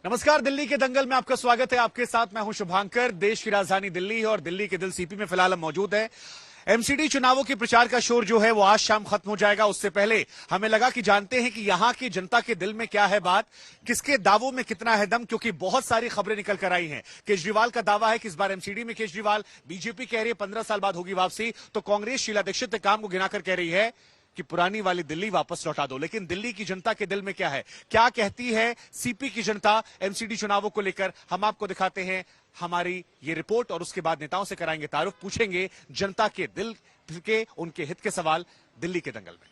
नमस्कार, दिल्ली के दंगल में आपका स्वागत है। आपके साथ मैं हूं शुभांकर। देश की राजधानी दिल्ली और दिल्ली के दिल सीपी में फिलहाल हम मौजूद है। एमसीडी चुनावों के प्रचार का शोर जो है वो आज शाम खत्म हो जाएगा। उससे पहले हमें लगा कि जानते हैं कि यहां की जनता के दिल में क्या है बात, किसके दावों में कितना है दम, क्योंकि बहुत सारी खबरें निकल कर आई हैं। केजरीवाल का दावा है कि इस बार एमसीडी में केजरीवाल, बीजेपी कह रही है 15 साल बाद होगी वापसी, तो कांग्रेस शीला दीक्षित ने काम को गिनाकर कह रही है कि पुरानी वाली दिल्ली वापस लौटा दो। लेकिन दिल्ली की जनता के दिल में क्या है, क्या कहती है सीपी की जनता एमसीडी चुनावों को लेकर, हम आपको दिखाते हैं हमारी ये रिपोर्ट और उसके बाद नेताओं से कराएंगे तारुफ, पूछेंगे जनता के दिल के, उनके हित के सवाल दिल्ली के दंगल में।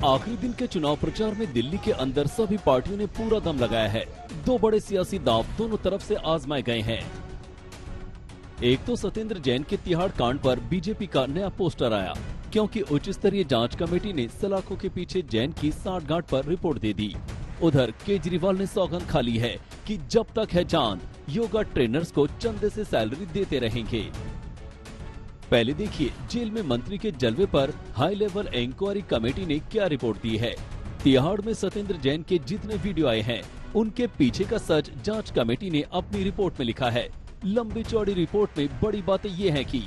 आखिरी दिन के चुनाव प्रचार में दिल्ली के अंदर सभी पार्टियों ने पूरा दम लगाया है। दो बड़े सियासी दांव दोनों तरफ से आजमाए गए हैं। एक तो सत्येंद्र जैन के तिहाड़ कांड पर बीजेपी का नया पोस्टर आया, क्योंकि उच्च स्तरीय जांच कमेटी ने सलाखों के पीछे जैन की सांठगांठ पर रिपोर्ट दे दी। उधर केजरीवाल ने सौगंध खा ली है कि जब तक है जान, योगा ट्रेनर्स को चंदे से सैलरी देते रहेंगे। पहले देखिए जेल में मंत्री के जलवे पर हाई लेवल इंक्वायरी कमेटी ने क्या रिपोर्ट दी है। तिहाड़ में सत्येंद्र जैन के जितने वीडियो आए हैं, उनके पीछे का सच जांच कमेटी ने अपनी रिपोर्ट में लिखा है। लंबी चौड़ी रिपोर्ट में बड़ी बातें ये हैं कि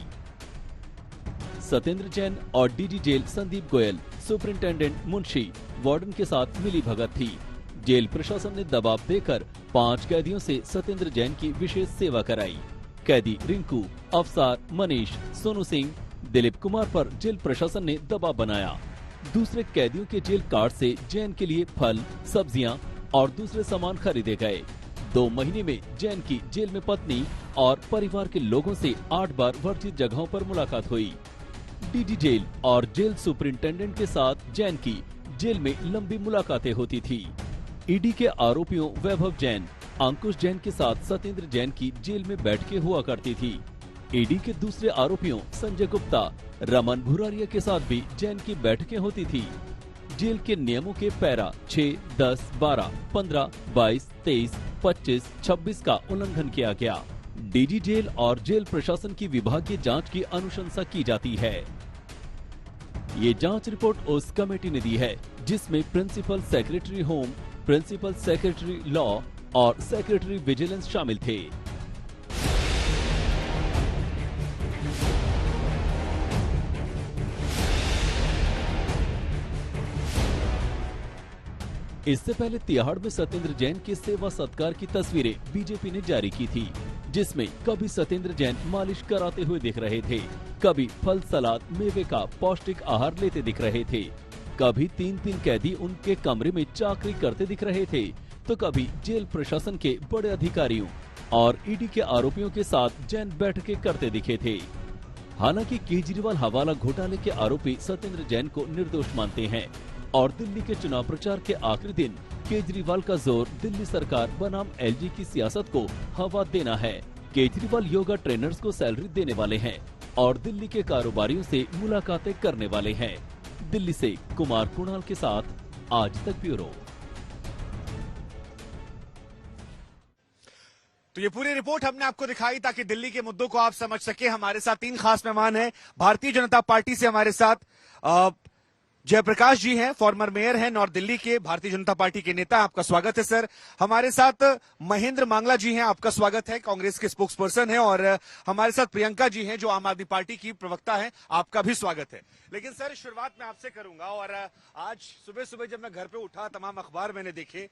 सत्येंद्र जैन और DG jail Sandeep Goyal, superintendent मुंशी, वार्डन के साथ मिली भगत थी। जेल प्रशासन ने दबाव देकर 5 कैदियों से सत्येंद्र जैन की विशेष सेवा कराई। कैदी रिंकू, अफसार, मनीष, सोनू सिंह, दिलीप कुमार पर जेल प्रशासन ने दबाव बनाया। दूसरे कैदियों के जेल कार्ड से जैन के लिए फल, सब्जियां और दूसरे सामान खरीदे गए। 2 महीने में जैन की जेल में पत्नी और परिवार के लोगों से 8 बार वर्जित जगहों पर मुलाकात हुई। डीजी जेल और जेल सुपरिंटेंडेंट के साथ जैन की जेल में लंबी मुलाकातें होती थी। ईडी के आरोपियों वैभव जैन, अंकुश जैन के साथ सत्येंद्र जैन की जेल में बैठकें हुआ करती थी। ईडी के दूसरे आरोपियों संजय गुप्ता, रमन भुरारिया के साथ भी जैन की बैठकें होती थी। जेल के नियमों के पैरा 6, 10, 12, 15, 22, 23, 25, 26 का उल्लंघन किया गया। डीजी जेल और जेल प्रशासन की विभागीय जांच की अनुशंसा की जाती है। ये जांच रिपोर्ट उस कमेटी ने दी है जिसमें principal secretary home, principal secretary law और सेक्रेटरी विजिलेंस शामिल थे। इससे पहले तिहाड़ में सत्येंद्र जैन के सेवा सत्कार की तस्वीरें बीजेपी ने जारी की थी, जिसमें कभी सत्येंद्र जैन मालिश कराते हुए दिख रहे थे, कभी फल, सलाद, मेवे का पौष्टिक आहार लेते दिख रहे थे, कभी 3-3 कैदी उनके कमरे में चाकरी करते दिख रहे थे, तो कभी जेल प्रशासन के बड़े अधिकारियों और ईडी के आरोपियों के साथ जैन बैठकें करते दिखे थे। हालांकि केजरीवाल हवाला घोटाले के आरोपी सत्येंद्र जैन को निर्दोष मानते हैं और दिल्ली के चुनाव प्रचार के आखिरी दिन केजरीवाल का जोर दिल्ली सरकार बनाम एलजी की सियासत को हवा देना है। केजरीवाल योगा ट्रेनर्स को सैलरी देने वाले हैं और दिल्ली के कारोबारियों से मुलाकातें करने वाले हैं। दिल्ली से कुमार कुणाल के साथ आज तक ब्यूरो। तो ये पूरी रिपोर्ट हमने आपको दिखाई ताकि दिल्ली के मुद्दों को आप समझ सके। हमारे साथ 3 खास मेहमान हैं। भारतीय जनता पार्टी से हमारे साथ जयप्रकाश जी हैं, फॉर्मर मेयर हैं नॉर्थ दिल्ली के, भारतीय जनता पार्टी के नेता। आपका स्वागत है सर। हमारे साथ महेंद्र मांगला जी हैं, आपका स्वागत है, कांग्रेस के स्पोक्स पर्सन है। और हमारे साथ प्रियंका जी हैं जो आम आदमी पार्टी की प्रवक्ता है, आपका भी स्वागत है। लेकिन सर शुरुआत मैं आपसे करूंगा। और आज सुबह सुबह जब मैं घर पे उठा, तमाम अखबार मैंने देखे,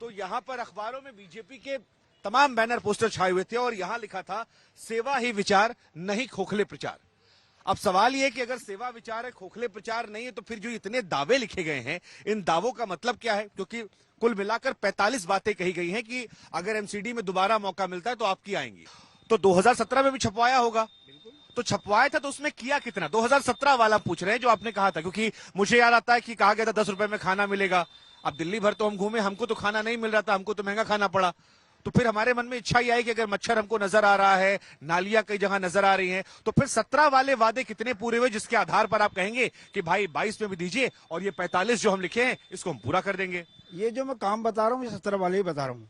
तो यहाँ पर अखबारों में बीजेपी के तमाम बैनर पोस्टर छाए हुए थे और यहां लिखा था सेवा ही विचार, नहीं खोखले प्रचार। अब सवाल यह है कि अगर सेवा विचार है, खोखले प्रचार नहीं है, तो फिर जो इतने दावे लिखे गए हैं, इन दावों का मतलब क्या है? क्योंकि कुल मिलाकर 45 बातें कही गई हैं कि अगर एमसीडी में दोबारा मौका मिलता है तो आपकी आएंगी। तो 2017 में भी छपवाया होगा, तो छपवाया था तो उसमें किया कितना? 2017 वाला पूछ रहे हैं जो आपने कहा था, क्योंकि मुझे याद आता है कि कहा गया था 10 रुपए में खाना मिलेगा। अब दिल्ली भर तो हम घूमे, हमको तो खाना नहीं मिल रहा था, हमको तो महंगा खाना पड़ा। तो फिर हमारे मन में इच्छा ही आई कि अगर मच्छर हमको नजर आ रहा है, नालियां कई जगह नजर आ रही हैं, तो फिर 17 वाले वादे कितने पूरे हुए जिसके आधार पर आप कहेंगे कि भाई 22 में भी दीजिए और ये 45 जो हम लिखे हैं इसको हम पूरा कर देंगे? ये जो मैं काम बता रहा हूँ, ये 17 वाले ही बता रहा हूँ।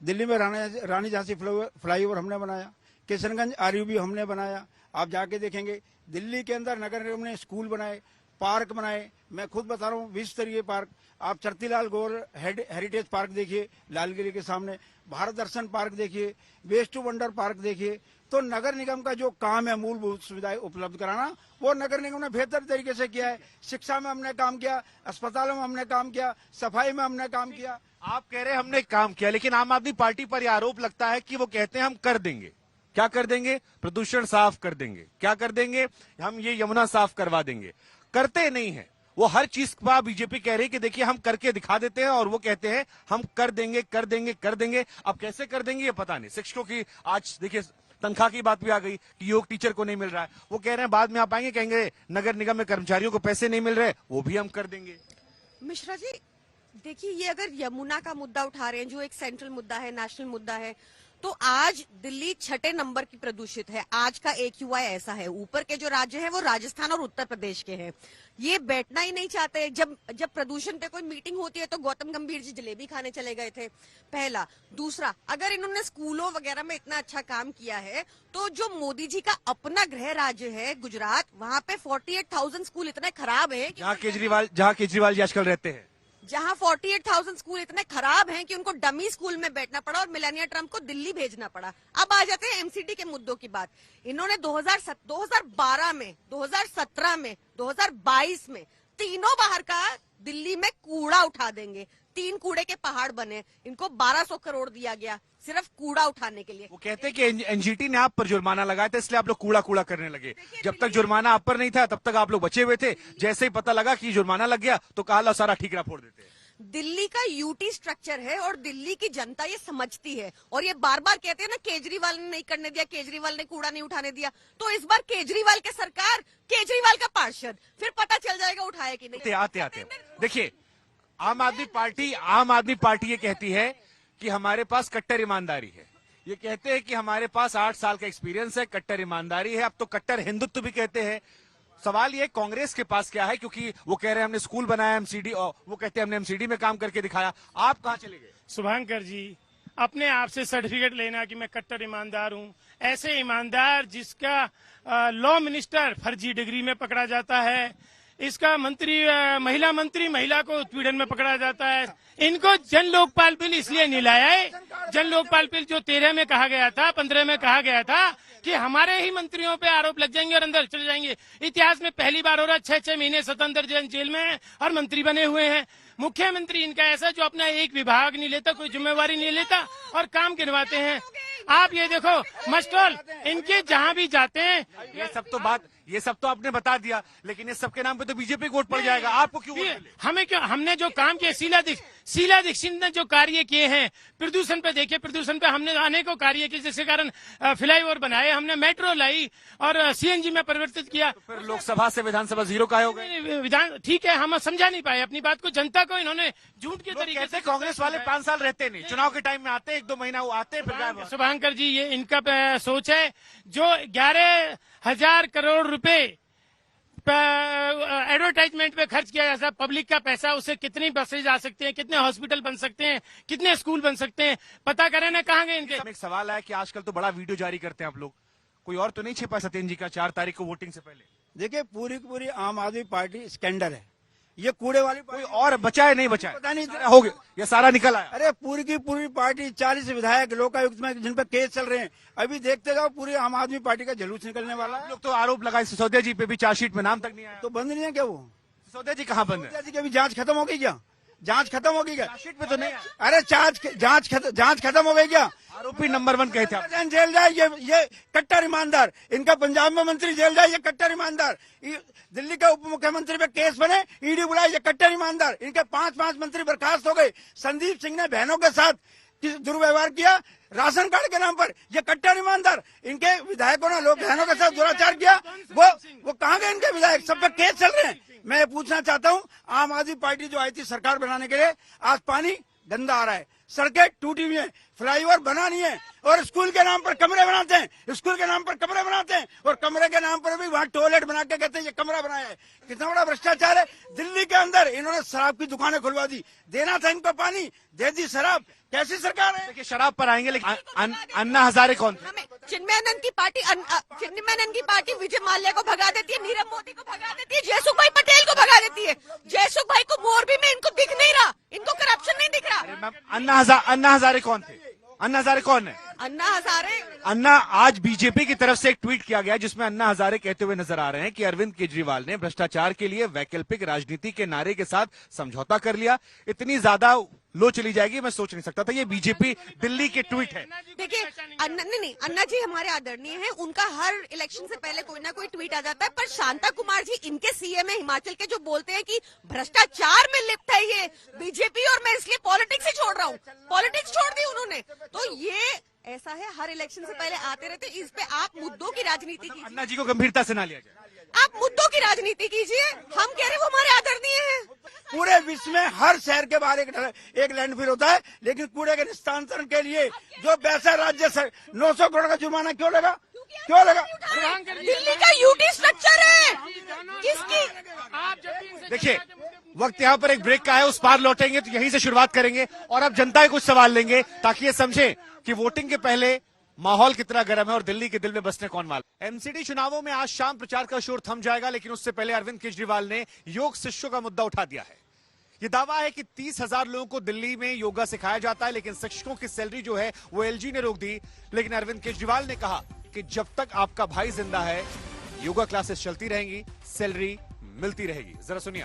दिल्ली में रानी झांसी फ्लाईओवर हमने बनाया, किशनगंज आरयूबी हमने बनाया, आप जाके देखेंगे। दिल्ली के अंदर नगर निगम ने स्कूल बनाए, पार्क बनाए। मैं खुद बता रहा हूँ 20 स्तरीय पार्क। आप चरतीलाल गौर हेरिटेज पार्क देखिए लाल किले के सामने, भारत दर्शन पार्क देखिए, वेस्ट टू वंडर पार्क देखिए। तो नगर निगम का जो काम है मूलभूत सुविधाएं उपलब्ध कराना, वो नगर निगम ने बेहतर तरीके से किया है। शिक्षा में हमने काम किया, अस्पतालों में हमने काम किया, सफाई में हमने काम किया। आप कह रहे हैं हमने काम किया, लेकिन आम आदमी पार्टी पर यह आरोप लगता है कि वो कहते हैं हम कर देंगे। क्या कर देंगे? प्रदूषण साफ कर देंगे। क्या कर देंगे? हम ये यमुना साफ करवा देंगे। करते नहीं है वो। हर चीज पर बीजेपी कह रही है कि देखिए हम करके दिखा देते हैं, और वो कहते हैं हम कर देंगे कर देंगे कर देंगे। अब कैसे कर देंगे ये पता नहीं। शिक्षकों की आज देखिए तनख्वाह की बात भी आ गई कि योग टीचर को नहीं मिल रहा है। वो कह रहे हैं बाद में आप आएंगे कहेंगे नगर निगम में कर्मचारियों को पैसे नहीं मिल रहे, वो भी हम कर देंगे। मिश्रा जी देखिए, ये अगर यमुना का मुद्दा उठा रहे हैं जो एक सेंट्रल मुद्दा है, नेशनल मुद्दा है, तो आज दिल्ली 6 नंबर की प्रदूषित है। आज का AQI ऐसा है। ऊपर के जो राज्य हैं वो राजस्थान और उत्तर प्रदेश के हैं। ये बैठना ही नहीं चाहते। जब प्रदूषण पे कोई मीटिंग होती है तो गौतम गंभीर जी जलेबी खाने चले गए थे, पहला। दूसरा, अगर इन्होंने स्कूलों वगैरह में इतना अच्छा काम किया है तो जो मोदी जी का अपना गृह राज्य है गुजरात, वहां पे 48,000 स्कूल इतने खराब है जहाँ केजरीवाल जी आजकल रहते हैं, जहां 48,000 स्कूल इतने खराब हैं कि उनको डमी स्कूल में बैठना पड़ा और मिलेनिया ट्रम्प को दिल्ली भेजना पड़ा। अब आ जाते हैं MCD के मुद्दों की बात। इन्होंने 2012 में, 2017 में, 2022 में तीनों बाहर का दिल्ली में कूड़ा उठा देंगे। 3 कूड़े के पहाड़ बने। इनको 1200 करोड़ दिया गया सिर्फ कूड़ा उठाने के लिए। वो कहते हैं कि NGT ने आप पर जुर्माना लगाया था, इसलिए आप लोग कूड़ा कूड़ा करने लगे। जब तक जुर्माना आप पर नहीं था तब तक आप लोग बचे हुए थे। जैसे ही पता लगा कि जुर्माना लग गया तो कहा लो सारा ठीकरा फोड़ देते हैं। दिल्ली का UT स्ट्रक्चर है और दिल्ली की जनता ये समझती है। और ये बार बार कहते हैं ना केजरीवाल ने नहीं करने दिया, केजरीवाल ने कूड़ा नहीं उठाने दिया। तो इस बार केजरीवाल की सरकार, केजरीवाल का पार्षद, फिर पता चल जाएगा उठाया कि नहीं। आते देखिए, आम आदमी पार्टी ये कहती है कि हमारे पास कट्टर ईमानदारी है। ये कहते हैं कि हमारे पास 8 साल का एक्सपीरियंस है, कट्टर ईमानदारी है। अब तो कट्टर हिंदुत्व भी कहते हैं। सवाल ये कांग्रेस के पास क्या है, क्योंकि वो कह रहे हैं हमने स्कूल बनाया MCD, और वो कहते हैं हमने MCD में काम करके दिखाया। आप कहां चले गए? शुभांकर जी, अपने आप से सर्टिफिकेट लेना कि मैं कट्टर ईमानदार हूं, ऐसे ईमानदार जिसका लॉ मिनिस्टर फर्जी डिग्री में पकड़ा जाता है, इसका महिला मंत्री महिला को उत्पीड़न में पकड़ा जाता है। इनको जन लोकपाल बिल इसलिए नहीं लाया है। जन लोकपाल बिल जो 13 में कहा गया था, 15 में कहा गया था कि हमारे ही मंत्रियों पे आरोप लग जाएंगे और अंदर चले जाएंगे। इतिहास में पहली बार हो रहा है 6-6 महीने स्वतंत्र जेल में है और मंत्री बने हुए हैं। मुख्यमंत्री इनका ऐसा जो अपना एक विभाग नहीं लेता, कोई जिम्मेवारी नहीं लेता और काम गिनवाते हैं। आप ये देखो मस्टोल, इनके जहां भी जाते हैं, ये सब तो आपने बता दिया, लेकिन इस सब के नाम पे तो बीजेपी को वोट पड़ जाएगा। आपको क्यों वोट मिले? हमें क्यों? हमने जो काम किया, शीला दीक्षित ने जो कार्य किए हैं, प्रदूषण पे देखिए, प्रदूषण पे हमने अनेकों कार्य किए, जिसके कारण फ्लाईओवर बनाए, हमने मेट्रो लाई और CNG में परिवर्तित किया। तो फिर लोकसभा से विधानसभा 0 का हो गए। विधान ठीक है, हम समझा नहीं पाए अपनी बात को। जनता को इन्होंने झूठ के तरीके से। कांग्रेस वाले 5 साल रहते नहीं, चुनाव के टाइम में आते, 1-2 महीना वो आते फिर। शुभांकर जी, ये इनका सोच है। जो 11,000 करोड़ रुपए एडवर्टाइजमेंट पे खर्च किया जाता है, पब्लिक का पैसा, उससे कितनी बसेज आ सकते हैं, कितने हॉस्पिटल बन सकते हैं, कितने स्कूल बन सकते हैं, पता करें ना कहाँ गए इनके। एक सवाल है कि आजकल तो बड़ा वीडियो जारी करते हैं आप लोग, कोई और तो नहीं छिपा सत्येंद्र जी का 4 तारीख को वोटिंग से पहले? देखिए, पूरी की पूरी आम आदमी पार्टी स्कैंडल है। ये कूड़े वाली कोई और बचा है नहीं बचा है? पता नहीं हो गया, ये सारा निकल आया। अरे पूरी की पूरी पार्टी 40 विधायक लोकायुक्त में जिन पर केस चल रहे हैं, अभी देखते जाओ पूरी आम आदमी पार्टी का जुलूस निकलने वाला है। लोग तो आरोप लगाए सिसोदिया जी पे भी, चार्जशीट में नाम तक नहीं आया। तो बंद नहीं है क्या वो? सिसोदिया जी कहाँ बंद है? सिसोदिया जी की अभी जांच खत्म हो गई क्या? जांच खत्म हो गई क्या? चार्जशीट में तो नहीं आया। अरे जांच खत्म हो गई क्या? आरोपी नंबर 1 कहे थे आप। जेल जाए ये कट्टर ईमानदार। इनका पंजाब में मंत्री जेल जाए, ये कट्टर ईमानदार। दिल्ली के उप मुख्यमंत्री पे केस बने, ED बुलाए, ये कट्टर ईमानदार। इनके 5 मंत्री बर्खास्त हो गए। संदीप सिंह ने बहनों के साथ दुर्व्यवहार किया राशन कार्ड के नाम पर, ये कट्टर ईमानदार। इनके विधायकों ने लोग बहनों के साथ दुराचार किया, वो कहाँ गए इनके विधायक? सब पे केस चल रहे हैं। मैं ये पूछना चाहता हूँ, आम आदमी पार्टी जो आई थी सरकार बनाने के लिए, आज पानी गंदा आ रहा है, सड़कें टूटी हुई हैं, फ्लाईओवर बना नहीं है, और स्कूल के नाम पर कमरे बनाते हैं, स्कूल के नाम पर कमरे बनाते हैं, और कमरे के नाम पर भी वहाँ टॉयलेट बना के कहते हैं ये कमरा बनाया है। कितना बड़ा भ्रष्टाचार है। दिल्ली के अंदर इन्होंने शराब की दुकानें खुलवा दी, देना था इनको पानी, दे दी शराब। कैसी सरकार है। देखिए शराब पर आएंगे, लेकिन अन्ना हजारे कौन थे? हमें चिन्मयानंद की पार्टी विजय माल्या को भगा देती है, नीरव मोदी को भगा देती है, जयसुख भाई पटेल को भगा देती है। जयसुख भाई को मोरबी में इनको दिख नहीं रहा, इनको करप्शन नहीं दिख रहा। अन्ना हजारे कौन थे? अन्ना हजारे कौन है? अन्ना आज बीजेपी की तरफ से एक ट्वीट किया गया जिसमें अन्ना हजारे कहते हुए नजर आ रहे हैं कि अरविंद केजरीवाल ने भ्रष्टाचार के लिए वैकल्पिक राजनीति के नारे के साथ समझौता कर लिया। इतनी ज्यादा लो चली जाएगी मैं सोच नहीं सकता था। ये बीजेपी दिल्ली के ट्वीट है। देखिए अन्ना जी हमारे आदरणीय हैं, उनका हर इलेक्शन से पहले कोई ना कोई ट्वीट आ जाता है, पर शांता कुमार जी इनके सीएम है हिमाचल के, जो बोलते हैं कि भ्रष्टाचार में लिप्त है ये बीजेपी, और मैं इसलिए पॉलिटिक्स ही छोड़ रहा हूँ। पॉलिटिक्स छोड़ दी उन्होंने। तो ये ऐसा है, हर इलेक्शन से पहले आते रहते। इस पे आप मुद्दों की राजनीति कीजिए। अन्ना जी को गंभीरता से ना लिया जाए। आप मुद्दों की राजनीति कीजिए। हम कह रहे वो हमारे आदरणीय हैं। पूरे विश्व में हर शहर के बाहर एक लैंडफिल होता है, लेकिन कूड़े के निस्तारण के लिए जो पैसा राज्य 900 करोड़ का जुर्माना क्यों लगा? दिल्ली का यूटी स्ट्रक्चर है किसकी? देखिए वक्त यहाँ पर एक ब्रेक का है, उस पार लौटेंगे तो यहीं से शुरुआत करेंगे और अब जनता के कुछ सवाल लेंगे ताकि ये समझे कि वोटिंग के पहले माहौल कितना गर्म है और दिल्ली के दिल में बसने कौन वाला। एमसीडी चुनावों में आज शाम प्रचार का शोर थम जाएगा, लेकिन उससे पहले अरविंद केजरीवाल ने योग शिष्यों का मुद्दा उठा दिया है। ये दावा है कि 30,000 लोगों को दिल्ली में योगा सिखाया जाता है, लेकिन शिक्षकों की सैलरी जो है वो एलजी ने रोक दी। लेकिन अरविंद केजरीवाल ने कहा कि जब तक आपका भाई जिंदा है योगा क्लासेस चलती रहेंगी, सैलरी मिलती रहेगी। जरा सुनिए।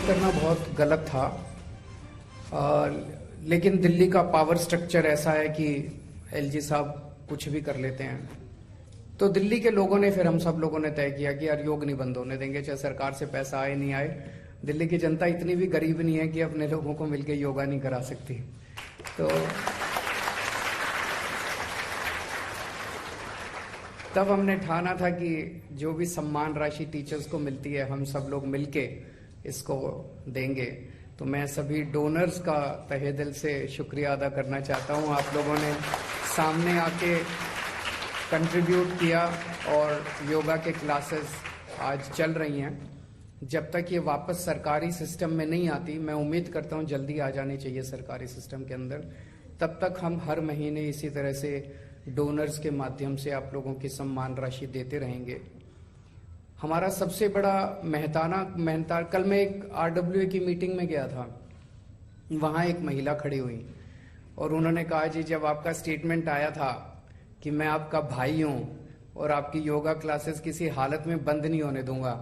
करना बहुत गलत था, लेकिन दिल्ली का पावर स्ट्रक्चर ऐसा है कि एलजी साहब कुछ भी कर लेते हैं। तो दिल्ली के लोगों ने, फिर हम सब लोगों ने तय किया कि यार योग नहीं बंद होने देंगे, चाहे सरकार से पैसा आए नहीं आए। दिल्ली की जनता इतनी भी गरीब नहीं है कि अपने लोगों को मिलकर योगा नहीं करा सकती। तो तब हमने ठाना था कि जो भी सम्मान राशि टीचर्स को मिलती है हम सब लोग मिलके इसको देंगे। तो मैं सभी डोनर्स का तहे दिल से शुक्रिया अदा करना चाहता हूं। आप लोगों ने सामने आके कंट्रीब्यूट किया और योगा के क्लासेस आज चल रही हैं। जब तक ये वापस सरकारी सिस्टम में नहीं आती, मैं उम्मीद करता हूं जल्दी आ जानी चाहिए सरकारी सिस्टम के अंदर, तब तक हम हर महीने इसी तरह से डोनर्स के माध्यम से आप लोगों की सम्मान राशि देते रहेंगे। हमारा सबसे बड़ा मेहनताना कल मैं एक आरडब्ल्यूए की मीटिंग में गया था, वहां एक महिला खड़ी हुई और उन्होंने कहा जी जब आपका स्टेटमेंट आया था कि मैं आपका भाई हूं और आपकी योगा क्लासेस किसी हालत में बंद नहीं होने दूंगा,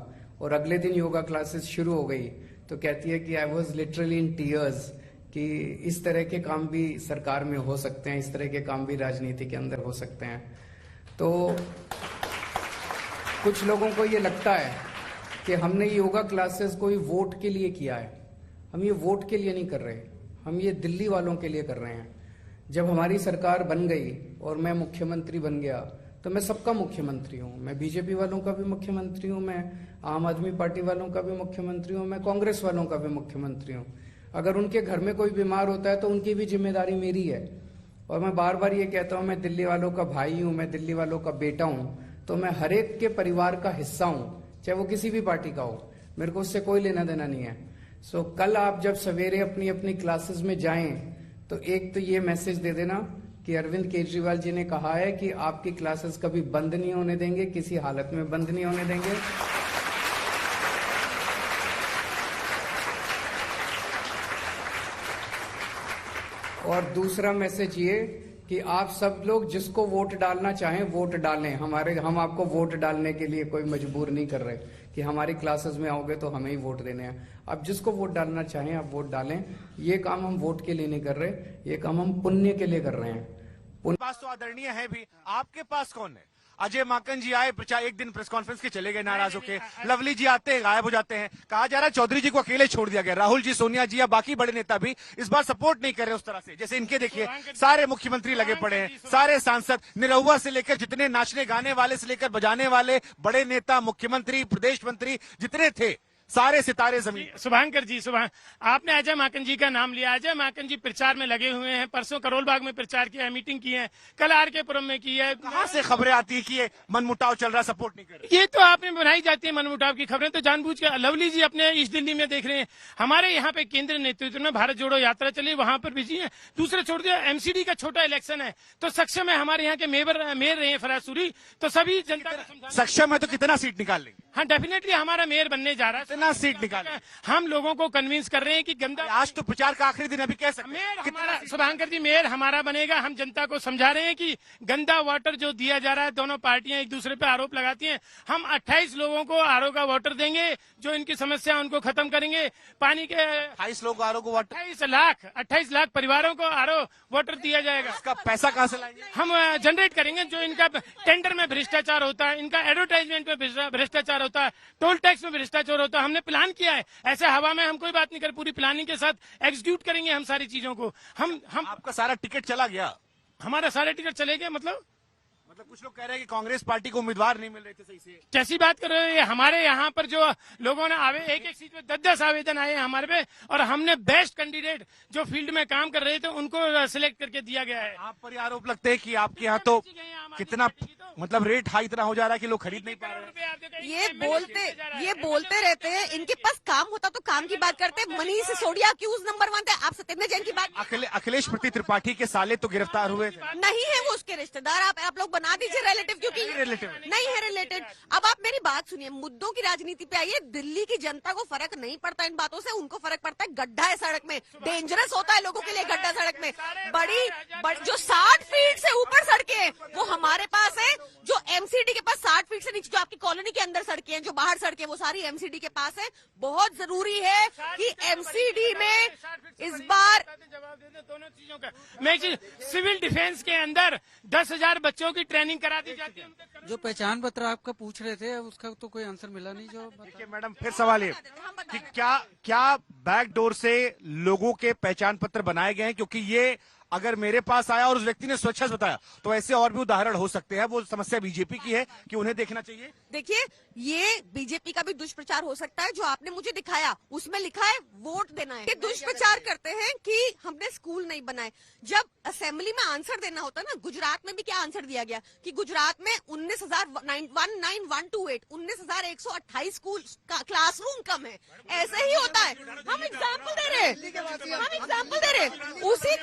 और अगले दिन योगा क्लासेस शुरू हो गई, तो कहती है कि I was literally in tears कि इस तरह के काम भी सरकार में हो सकते हैं, इस तरह के काम भी राजनीति के अंदर हो सकते हैं। तो कुछ लोगों को ये लगता है कि हमने योगा क्लासेस कोई वोट के लिए किया है। हम ये वोट के लिए नहीं कर रहे, हम ये दिल्ली वालों के लिए कर रहे हैं। जब हमारी सरकार बन गई और मैं मुख्यमंत्री बन गया तो मैं सबका मुख्यमंत्री हूँ। मैं बीजेपी वालों का भी मुख्यमंत्री हूँ, मैं आम आदमी पार्टी वालों का भी मुख्यमंत्री हूँ, मैं कांग्रेस वालों का भी मुख्यमंत्री हूँ। अगर उनके घर में कोई बीमार होता है तो उनकी भी जिम्मेदारी मेरी है। और मैं बार बार ये कहता हूँ मैं दिल्ली वालों का भाई हूँ, मैं दिल्ली वालों का बेटा हूँ, तो मैं हर एक के परिवार का हिस्सा हूँ, चाहे वो किसी भी पार्टी का हो। मेरे को उससे कोई लेना देना नहीं है। सो कल आप जब सवेरे अपनी अपनी क्लासेस में जाएं तो एक तो ये मैसेज दे देना कि अरविंद केजरीवाल जी ने कहा है कि आपकी क्लासेस कभी बंद नहीं होने देंगे, किसी हालत में बंद नहीं होने देंगे। और दूसरा मैसेज ये कि आप सब लोग जिसको वोट डालना चाहें वोट डालें। हम आपको वोट डालने के लिए कोई मजबूर नहीं कर रहे कि हमारी क्लासेस में आओगे तो हमें ही वोट देने हैं। आप जिसको वोट डालना चाहें आप वोट डालें। ये काम हम वोट के लिए नहीं कर रहे, ये काम हम पुण्य के लिए कर रहे हैं। पास तो आदरणीय है भी, आपके पास कौन है? अजय माकन जी आए, प्रचार एक दिन प्रेस कॉन्फ्रेंस के चले गए नाराज होके, लवली जी आते हैं गायब हो जाते हैं, कहा जा रहा है चौधरी जी को अकेले छोड़ दिया गया, राहुल जी, सोनिया जी या बाकी बड़े नेता भी इस बार सपोर्ट नहीं कर रहे उस तरह से। जैसे इनके देखिए सारे मुख्यमंत्री लगे पड़े हैं, सारे सांसद, निरहुआ से लेकर जितने नाचने गाने वाले से लेकर बजाने वाले बड़े नेता, मुख्यमंत्री, प्रदेश मंत्री जितने थे, सारे सितारे जमीन। शुभांकर जी, आपने अजय माकन जी का नाम लिया। अजय माकन जी प्रचार में लगे हुए हैं, परसों करोल बाग में प्रचार किया है, मीटिंग की है, कल आरकेपुरम में की है। कहां से खबरें आती है कि ये मनमुटाव चल रहा, सपोर्ट नहीं कर रहे? ये तो आपने बनाई जाती है मनमुटाव की खबरें, तो जानबूझ के लवली जी अपने ईस्ट दिल्ली में देख रहे हैं। हमारे यहाँ पे केंद्रीय नेतृत्व में भारत जोड़ो यात्रा चली, वहां पर बिजी है। दूसरे छोड़ दिया, एमसीडी का छोटा इलेक्शन है, तो सक्षम है हमारे यहाँ के मेयर रहे हैं फराज सूरी, तो सभी जनता को समझाना। सक्षम है तो कितना सीट निकाल लेंगे? हाँ, डेफिनेटली हमारा मेयर बनने जा रहा है। कितना सीट निकाल? हम लोगों को कन्विंस कर रहे हैं कि गंदा, आज तो प्रचार का आखिरी दिन, अभी कह सकते मेयर हमारा, शुभांकर जी मेयर हमारा बनेगा। हम जनता को समझा रहे हैं कि गंदा वाटर जो दिया जा रहा है, दोनों पार्टियां एक दूसरे पे आरोप लगाती हैं। हम 28 लोगों को आरओ का वाटर देंगे, जो इनकी समस्या उनको खत्म करेंगे। पानी के 28 लोग आरओ को वाटर, 28 लाख परिवारों को आरओ वाटर दिया जाएगा। इसका पैसा कहां से लाएंगे? हम जनरेट करेंगे। जो इनका टेंडर में भ्रष्टाचार होता है, इनका एडवर्टाइजमेंट में भ्रष्टाचार होता है, टोल टैक्स में भ्रष्टाचार होता है, हमने प्लान किया है। ऐसे हवा में हम कोई बात नहीं कर, पूरी प्लानिंग के साथ एग्जीक्यूट करेंगे हम सारी चीजों को। हम आपका सारा टिकट चला गया? हमारा सारे टिकट चले गए, मतलब कुछ लोग कह रहे हैं कि कांग्रेस पार्टी को उम्मीदवार नहीं मिल रहे थे सही से। कैसी बात कर रहे हैं? हमारे यहाँ पर जो लोगों ने एक सीट पे 10 आवेदन आए हैं हमारे पे, और हमने बेस्ट कैंडिडेट जो फील्ड में काम कर रहे थे उनको सिलेक्ट करके दिया गया है। आप पर आरोप लगते हैं कि आपके यहाँ तो कितना, मतलब रेट हाई इतना हो जा रहा है कि लोग खरीद नहीं पा रहे हैं। ये बोलते रहते हैं, इनके पास काम होता तो काम की बात करते। मनीष सिसोदिया अक्यूज नंबर 1 थे, आप सत्येंद्र जैन की बात। अखिलेश प्रति त्रिपाठी के साले तो गिरफ्तार हुए थे। नहीं है वो उसके रिश्तेदार, आप लोग बना दीजिए रिलेटिव, क्योंकि रिलेटिव नहीं है रिलेटेड। अब आप मेरी बात सुनिए, मुद्दों की राजनीति पे आइए। दिल्ली की जनता को फर्क नहीं पड़ता इन बातों से, उनको फर्क पड़ता है गड्ढा है सड़क में, डेंजरस होता है लोगों के लिए गड्ढा सड़क में। बड़ी जो 60 फीट से ऊपर सड़कें वो हमारे पास है, जो एमसीडी के पास 60 फीट से नीचे जो आपकी कॉलोनी के अंदर सड़कें हैं, जो बाहर सड़कें, वो सारी एमसीडी के पास है। बहुत जरूरी है कि एमसीडी में इस बार जवाब दे दे दोनों चीजों का। मैं सिविल डिफेंस के अंदर 10,000 बच्चों की ट्रेनिंग करा दी जाती है। जो पहचान पत्र आपका पूछ रहे थे उसका तो कोई आंसर मिला नहीं। जो देखिए मैडम, फिर सवाल ये कि क्या बैकडोर से लोगों के पहचान पत्र बनाए गए हैं? क्योंकि ये अगर मेरे पास आया और उस व्यक्ति ने स्वेच्छा से बताया तो ऐसे और भी उदाहरण हो सकते हैं। वो समस्या बीजेपी की है कि उन्हें देखना चाहिए। देखिए, ये बीजेपी का भी दुष्प्रचार हो सकता है। जो आपने मुझे दिखाया उसमें लिखा है वोट देना है। ये दुष्प्रचार करते हैं कि हमने स्कूल नहीं बनाए। जब असेंबली में आंसर देना होता है ना, गुजरात में भी क्या आंसर दिया गया कि गुजरात में 19,128 स्कूल क्लासरूम कम है। ऐसे ही होता है। हम एग्जाम्पल दे रहे हैं। उसी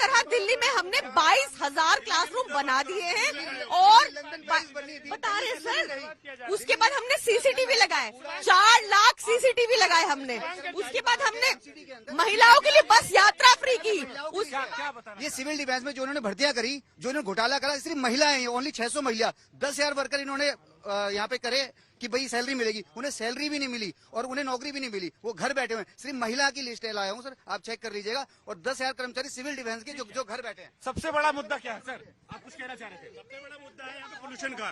तरह दिल्ली में हमने 22,000 क्लासरूम बना दिए हैं और बता रहे सर। उसके बाद हमने सीसीटीवी लगाए, 4 लाख सीसीटीवी लगाए हमने। उसके बाद हमने महिलाओं के लिए बस यात्रा फ्री की। ये सिविल डिफेंस में जो उन्होंने भर्तियां करी, जो इन्होंने घोटाला करा, सिर्फ महिलाएं, ओनली 600 महिला, 10,000 वर्कर इन्होंने यहाँ पे करे कि भाई सैलरी मिलेगी। उन्हें सैलरी भी नहीं मिली और उन्हें नौकरी भी नहीं मिली, वो घर बैठे हुए। सिर्फ महिला की लिस्ट लाया हूँ सर, आप चेक कर लीजिएगा। और 10,000 कर्मचारी सिविल डिफेंस के जो घर बैठे हैं। सबसे बड़ा मुद्दा क्या है सर? आप कुछ कहना चाह रहे थे? सबसे बड़ा मुद्दा है यहाँ पे पोल्यूशन का।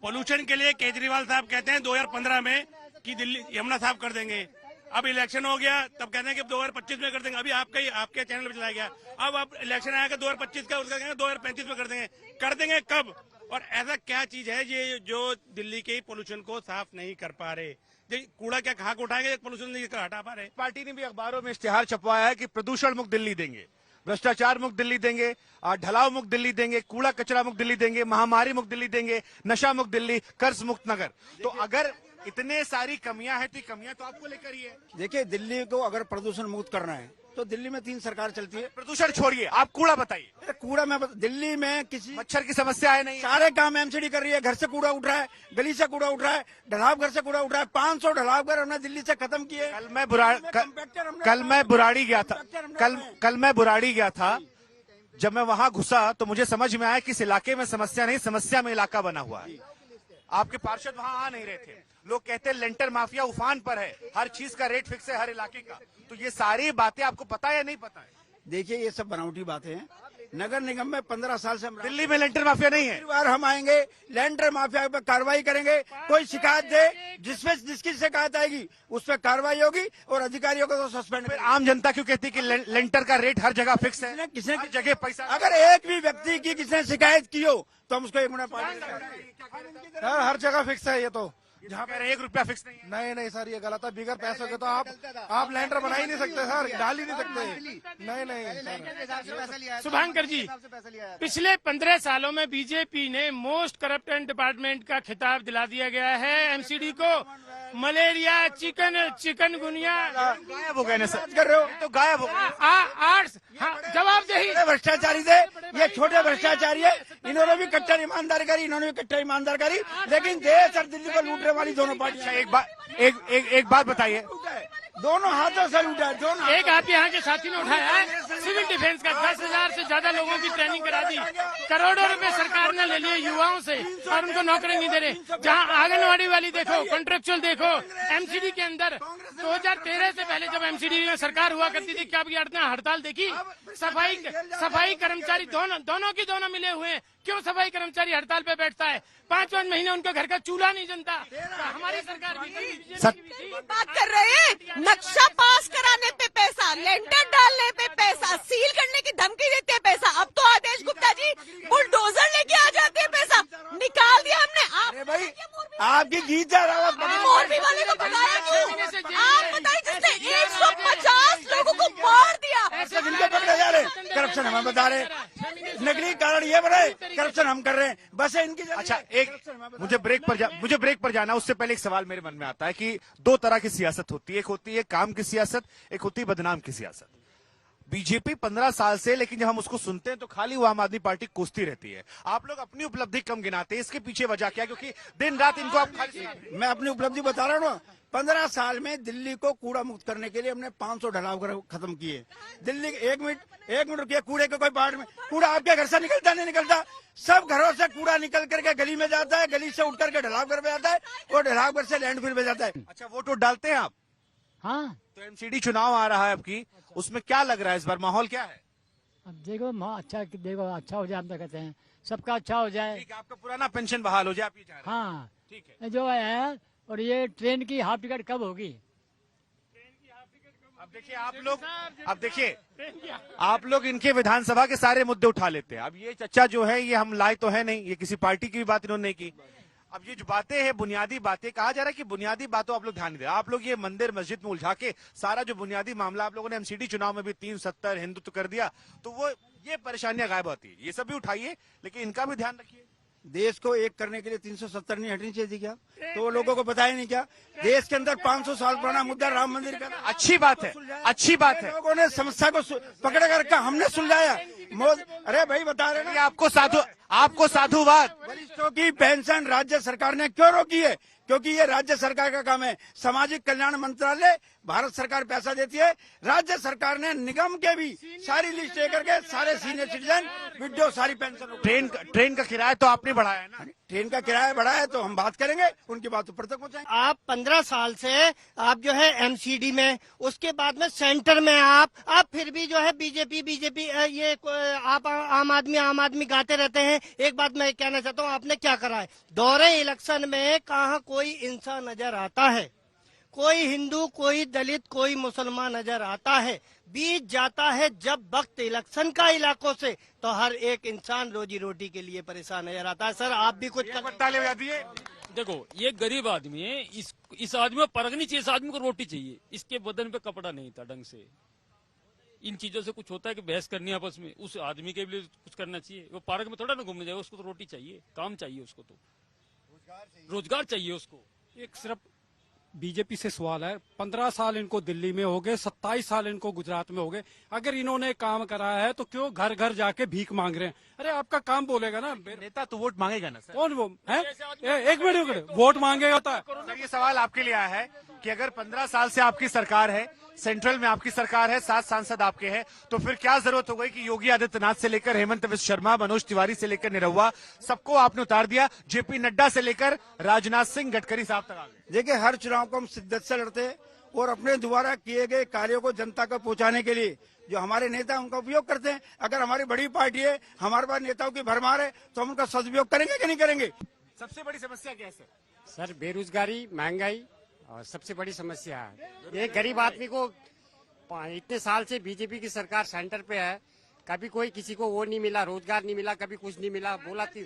पोल्यूशन के लिए केजरीवाल साहब कहते हैं 2015 में कि दिल्ली यमुना साफ कर देंगे। अब इलेक्शन हो गया तब कहते हैं कि 2025 में कर देंगे। अभी आपके चैनल पे चलाया गया। अब इलेक्शन आएगा 2025 का, उसका कहेंगे 2035 में कर देंगे। कर देंगे कब? और ऐसा क्या चीज है ये जो दिल्ली के पोल्यूशन को साफ नहीं कर पा रहे? कूड़ा क्या खाक उठाएंगे, पोल्यूशन नहीं हटा पा रहे। पार्टी ने भी अखबारों में इश्तिहार छपवाया है कि प्रदूषण मुक्त दिल्ली देंगे, भ्रष्टाचार मुक्त दिल्ली देंगे, ढलाव मुक्त दिल्ली देंगे, कूड़ा कचरा मुक्त दिल्ली देंगे, महामारी मुक्त दिल्ली देंगे, नशा मुक्त दिल्ली, कर्ज मुक्त नगर। तो अगर इतने सारी कमियां हैं तो कमियां तो आपको लेकर ही है। देखिए, दिल्ली को अगर प्रदूषण मुक्त करना है तो दिल्ली में 3 सरकार चलती है। प्रदूषण छोड़िए, आप कूड़ा बताइए। कूड़ा में दिल्ली में किसी मच्छर की समस्या है नहीं? सारे काम एमसीडी कर रही है। घर से कूड़ा उठ रहा है, गली से कूड़ा उठ रहा है, ढलाव घर से कूड़ा उठ रहा है। 500 ढलाव घर हमने दिल्ली से खत्म किए। कल मैं बुराड़ी गया था। जब मैं वहां घुसा तो मुझे समझ में आया कि इस इलाके में समस्या नहीं, समस्या में इलाका बना हुआ है। आपके पार्षद वहां आ नहीं रहे थे। लोग कहते हैं लेंटर माफिया उफान पर है, हर चीज का रेट फिक्स है हर इलाके का। तो ये सारी बातें आपको पता है या नहीं पता है? देखिए ये सब बनावटी बातें हैं। नगर निगम में 15 साल से हम दिल्ली में लेंटर माफिया नहीं है। बार हम आएंगे, लैंडर माफिया पर कार्रवाई करेंगे। कोई शिकायत दे, जिसकी शिकायत आएगी उस पर कार्रवाई होगी और अधिकारियों को तो सस्पेंड। फिर आम जनता क्यों कहती है कि लेंटर का रेट हर जगह फिक्स है? किसी हर जगह पैसा। अगर एक भी व्यक्ति की किसी ने शिकायत की हो तो हम उसको 1 महीना पाएंगे। हर जगह फिक्स है ये तो। जहाँ कह रहे 1 रुपया फिक्स नहीं है। नहीं सर, ये गलत है। बिगर पैसों के तो आप लैंडर बना ही नहीं सकते सर, डाल ही नहीं सकते। नहीं शुभांकर जी, पिछले 15 सालों में बीजेपी ने मोस्ट करप्टेड डिपार्टमेंट का खिताब दिला दिया गया है एमसीडी को। मलेरिया, चिकनगुनिया गायब हो गए ना सर, कर रहे हो तो गायब हो गए। आर्ट्स जवाबदेही। भ्रष्टाचारी थे, ये छोटे भ्रष्टाचारी है। इन्होंने भी कट्टर ईमानदार करी, लेकिन देश और दिल्ली को लूटने वाली दोनों पार्टी। एक बात बताइए, दोनों हाथों से लूटा है। दोनों एक हाथ यहाँ के साथी ने उठाया है सिविल डिफेंस का। 10,000 से ज्यादा लोगों की ट्रेनिंग करा दी। करोड़ों रुपए सरकार ने ले लिए युवाओं से और उनको नौकरी नहीं दे रहे। जहाँ आंगनवाड़ी वाली देखो, कॉन्ट्रेक्चुअल देखो, एमसीडी के अंदर 2013 से पहले जब एमसीडी में सरकार हुआ करती थी, क्या हड़ताल देखी? सफाई कर्मचारी दोनों मिले हुए हैं। क्यों सफाई कर्मचारी हड़ताल पे बैठता है? 5-5 महीने उनके घर का चूल्हा नहीं जनता। हमारी सरकार बात कर रहे हैं, नक्शा पास कराने पे पैसा, लेंटर डालने पे पैसा, सील करने की धमकी देते हैं पैसा। अब तो आदेश गुप्ता जी बुलडोजर लेके आ जाते हैं पैसा। निकाल दिया हमने। अरे भाई, आपकी गीता रावत मोरबी वाले को बताया क्यों? आप बताइए, जिसने 150 लोगों को मार दिया। ऐसे जिनको पकड़े जा रहे, करप्शन हम बता रहे, नकली कारण ये बने, करप्शन हम कर रहे हैं। बस है इनकी। अच्छा, मुझे ब्रेक पर जाना। उससे पहले एक सवाल मेरे मन में आता है कि 2 तरह की सियासत होती है। एक होती है काम की सियासत, एक होती है बदनाम की सियासत। बीजेपी 15 साल से, लेकिन जब हम उसको सुनते हैं तो खाली वो आम आदमी पार्टी कोसती रहती है। आप लोग अपनी उपलब्धि कम गिनाते हैं, इसके पीछे वजह क्या? क्योंकि दिन रात इनको आप मैं अपनी उपलब्धि बता रहा हूँ ना। 15 साल में दिल्ली को कूड़ा मुक्त करने के लिए हमने 500 ढलाव खत्म किए। दिल्ली एक मिनट रुकिए, कूड़े के कोई पार्ट में कूड़ा आपके घर से निकलता नहीं निकलता? सब घरों से कूड़ा निकल करके गली में जाता है, गली से उठ करके ढलाव घर पे जाता है और ढलाव घर से लैंडफिल में जाता है। अच्छा, वोट डालते हैं आप? हाँ। तो एमसीडी चुनाव आ रहा है आपकी, उसमें क्या लग रहा है इस बार माहौल क्या है? अब देखो अच्छा हो जाए, हम तो कहते हैं सबका अच्छा हो जाए। ठीक है, आपका पुराना पेंशन बहाल हो जाए, आप ये चाह रहे हैं? हाँ, ठीक है। जो है, और ये ट्रेन की हाफ टिकट कब होगी? आप लोग इनके विधानसभा के सारे मुद्दे उठा लेते हैं। अब ये चर्चा जो है ये हम लाए तो है नहीं, ये किसी पार्टी की भी बात इन्होंने नहीं की। अब ये जो बातें हैं, बुनियादी बातें, कहा जा रहा है कि बुनियादी बातों आप लोग ध्यान नहीं दे। आप लोग ये मंदिर मस्जिद में उलझा के सारा जो बुनियादी मामला आप लोगों ने एमसीडी चुनाव में भी 370 हिंदुत्व कर दिया, तो वो ये परेशानियां गायब होती है। ये सब भी उठाइए, लेकिन इनका भी ध्यान रखिए। देश को एक करने के लिए 370 नहीं हटनी चाहिए थी क्या? तो वो लोगों को बताया नहीं क्या? देश के अंदर 500 साल पुराना मुद्दा राम मंदिर का। अच्छी बात है, अच्छी बात है। लोगों ने समस्या को पकड़ कर रखा, हमने सुलझाया। अरे भाई बता रहे हैं आपको साधुवाद। वरिष्ठों की पेंशन राज्य सरकार ने क्यों रोकी है? क्योंकि ये राज्य सरकार का काम है। सामाजिक कल्याण मंत्रालय, भारत सरकार पैसा देती है। राज्य सरकार ने निगम के भी सारी लिस्ट लेकर के सारे सीनियर सिटीजन विडो सारी पेंशन। ट्रेन का किराया तो आपने बढ़ाया है ना? ट्रेन का किराया बढ़ाया है तो हम बात करेंगे, उनकी बात ऊपर तक पहुंचाएंगे। आप 15 साल से आप जो है एमसीडी में, उसके बाद में सेंटर में आप फिर भी जो है बीजेपी ये आप आम आदमी गाते रहते हैं। एक बात मैं कहना चाहता हूँ, आपने क्या करा है? दौरे इलेक्शन में कहाँ कोई इंसान नजर आता है? कोई हिंदू, कोई दलित, कोई मुसलमान नजर आता है? बीत जाता है जब वक्त इलेक्शन का इलाकों से, तो हर एक इंसान रोजी रोटी के लिए परेशान नजर आता है। सर आप भी कुछ ताले बजा दिए। देखो, ये गरीब आदमी है, इस आदमी को परख नहीं चाहिए, इस आदमी को रोटी चाहिए। इसके बदन पे कपड़ा नहीं था ढंग से। इन चीजों से कुछ होता है कि बहस करनी है आपस में। उस आदमी के लिए कुछ करना चाहिए। वो पार्क में थोड़ा ना घूमने जाएगा, उसको तो रोटी चाहिए, काम चाहिए, उसको तो रोजगार चाहिए उसको। एक सिर्फ बीजेपी से सवाल है, 15 साल इनको दिल्ली में हो गए, 27 साल इनको गुजरात में हो गए। अगर इन्होंने काम कराया है तो क्यों घर घर जाके भीख मांग रहे हैं? अरे आपका काम बोलेगा ना, नेता तो वोट मांगेगा ना सर। कौन वो है? एक मिनट, वोट मांगेगा होता है। सर, ये सवाल आपके लिए आया है कि अगर 15 साल से आपकी सरकार है, सेंट्रल में आपकी सरकार है, 7 सांसद आपके हैं, तो फिर क्या जरूरत हो गई कि योगी आदित्यनाथ से लेकर हेमंत बिस्व शर्मा, मनोज तिवारी से लेकर निरहुआ, सबको आपने उतार दिया, जेपी नड्डा से लेकर राजनाथ सिंह, गडकरी साहब तक आ गए। देखिए, हर चुनाव को हम शिद्दत से लड़ते हैं और अपने द्वारा किए गए कार्यों को जनता को पहुंचाने के लिए जो हमारे नेता हैं उनका उपयोग करते हैं। अगर हमारी बड़ी पार्टी है, हमारे पास नेताओं की भरमार है, तो हम उनका सदुपयोग करेंगे कि नहीं करेंगे? सबसे बड़ी समस्या क्या है सर? सर बेरोजगारी, महंगाई और सबसे बड़ी समस्या है ये गरीब आदमी को। इतने साल से बीजेपी की सरकार सेंटर पे है, कभी कोई किसी को वो नहीं मिला, रोजगार नहीं मिला, कभी कुछ नहीं मिला। बोला थी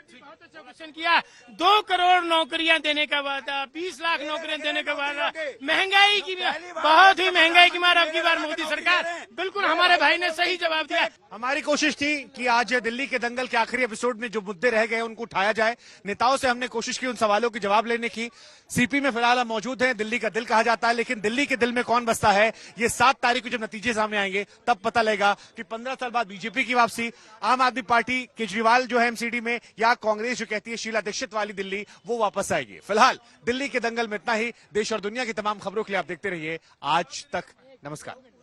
बहुत अच्छा क्वेश्चन किया। 2 करोड़ नौकरियां देने का वादा, 20 लाख नौकरियां देने का वादा, महंगाई की बहुत ही महंगाई की मार अब की बार मोदी सरकार। बिल्कुल हमारे भाई ने सही जवाब दिया। हमारी कोशिश थी कि आज दिल्ली के दंगल के आखिरी एपिसोड में जो मुद्दे रह गए उनको उठाया जाए। नेताओं से हमने कोशिश की उन सवालों के जवाब लेने की। सीपी में फिलहाल हम मौजूद हैं, दिल्ली का दिल कहा जाता है, लेकिन दिल्ली के दिल में कौन बसता है ये 7 तारीख को जब नतीजे सामने आएंगे तब पता लगेगा कि 15 साल बाद बीजेपी की वापसी, आम आदमी पार्टी, केजरीवाल जो है एमसीडी में, या कांग्रेस जो कहती है शीला दीक्षित वाली दिल्ली, वो वापस आएगी। फिलहाल दिल्ली के दंगल में इतना ही। देश और दुनिया की तमाम खबरों के लिए आप देखते रहिए आज तक। नमस्कार।